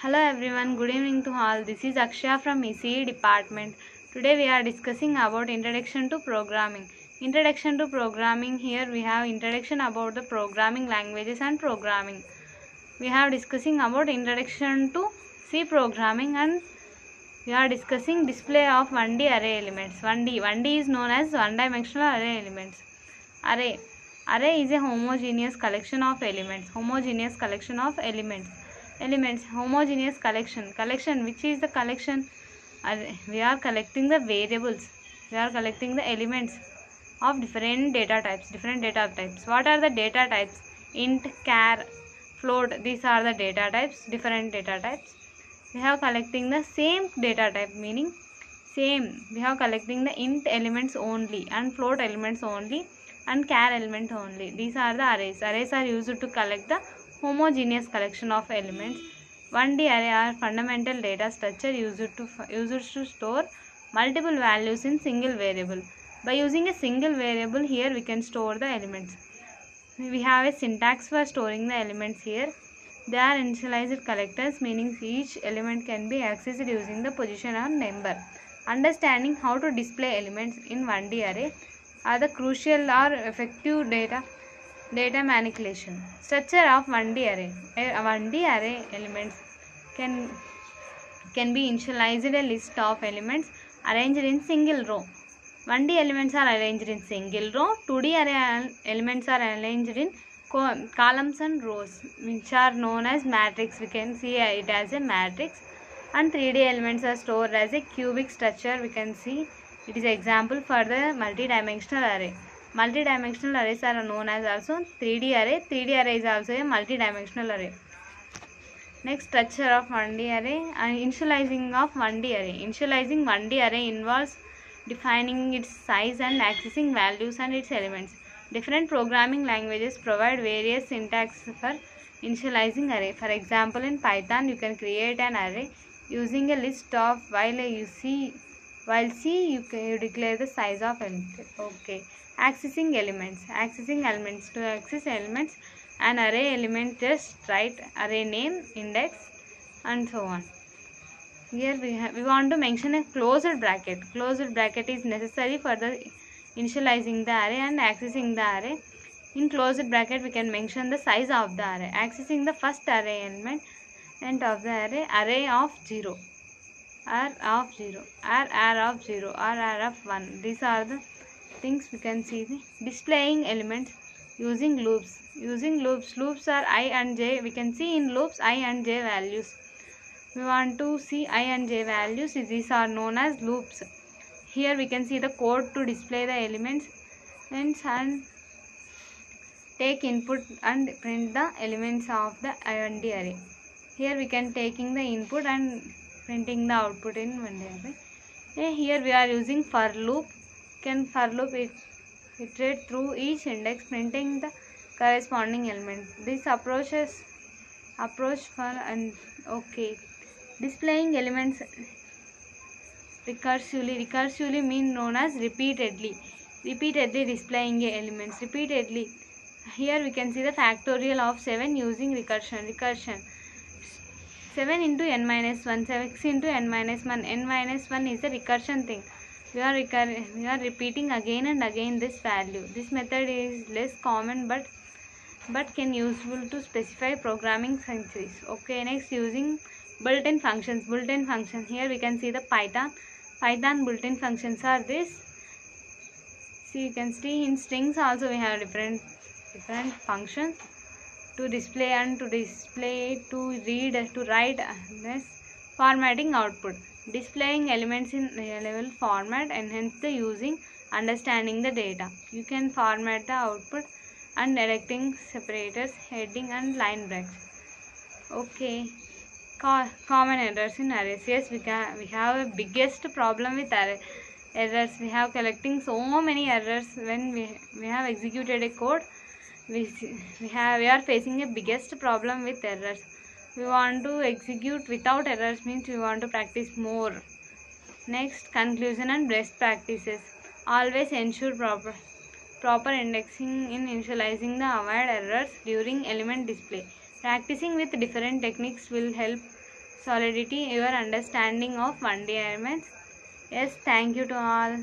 Hello everyone, good evening to all. This is Akshaya from ECE department. Today we are discussing about introduction to programming. Introduction to programming, here we have introduction about the programming languages and programming. We have discussing about introduction to C programming, and we are discussing display of 1D array elements. 1D is known as one dimensional array elements. Array is a homogeneous collection of elements. Homogeneous collection. Which is the collection? We are collecting the variables. We are collecting the elements of different data types. What are the data types? Int, char, float. These are the data types. Different data types. We have collecting the same data type, meaning same. We have collecting the int elements only and float elements only and char element only. These are the arrays. Arrays are used to collect the homogeneous collection of elements. 1D array are fundamental data structure used to store multiple values in single variable. By using a single variable, here we can store the elements. We have a syntax for storing the elements here. They are initialized collectors, meaning each element can be accessed using the position or number. Understanding how to display elements in 1D array are the crucial or effective data manipulation. Structure of 1D array. A 1D array elements can be initialized a list of elements arranged in single row. 1D elements are arranged in single row. 2D array elements are arranged in columns and rows, which are known as matrix. We can see it as a matrix. And 3D elements are stored as a cubic structure. We can see it is example for the multi-dimensional array. Multi-dimensional arrays are known as also 3D array. 3D array is also a multi-dimensional array. Next, structure of 1D array and initializing of 1D array. Initializing 1D array involves defining its size and accessing values and its elements. Different programming languages provide various syntax for initializing array. For example, in Python, you can create an array using a list of while C you declare the size of element. Okay. Accessing elements. To access elements, an array element just write array name, index, and so on. Here we want to mention a closed bracket. Closed bracket is necessary for the initializing the array and accessing the array. In closed bracket, we can mention the size of the array. Accessing the first array element of the array of 0, r of 0, r of 0, r of 1. These are the things we can see. The displaying elements using loops. Loops are I and j. We can see in loops I and j values. We want to see I and j values. These are known as loops. Here we can see the code to display the elements and take input and print the elements of the 1D array. Here we can taking the input and printing the output in 1D array. Here we are using for loop. For loop iterate through each index, printing the corresponding element. This approach for and okay. Displaying elements recursively mean known as repeatedly displaying elements repeatedly. Here we can see the factorial of 7 using recursion. 7 into n minus 1, 6 into n minus 1. N minus 1 is a recursion thing. We are repeating again and again this value. This method is less common but can useful to specify programming syntax. Okay, next using built-in functions. Here we can see the Python built-in functions are this. See, you can see in strings also we have different functions to display and to read, to write. This formatting output. Displaying elements in level format enhance the using understanding the data. You can format the output and directing separators, heading and line breaks. Okay. Common errors in arrays. Yes, we have a biggest problem with errors. We have collecting so many errors when we have executed a code. We are facing a biggest problem with errors. We want to execute without errors, means we want to practice more. Next, conclusion and best practices. Always ensure proper indexing in initializing the avoid errors during element display. Practicing with different techniques will help solidity your understanding of 1D elements. Yes, thank you to all.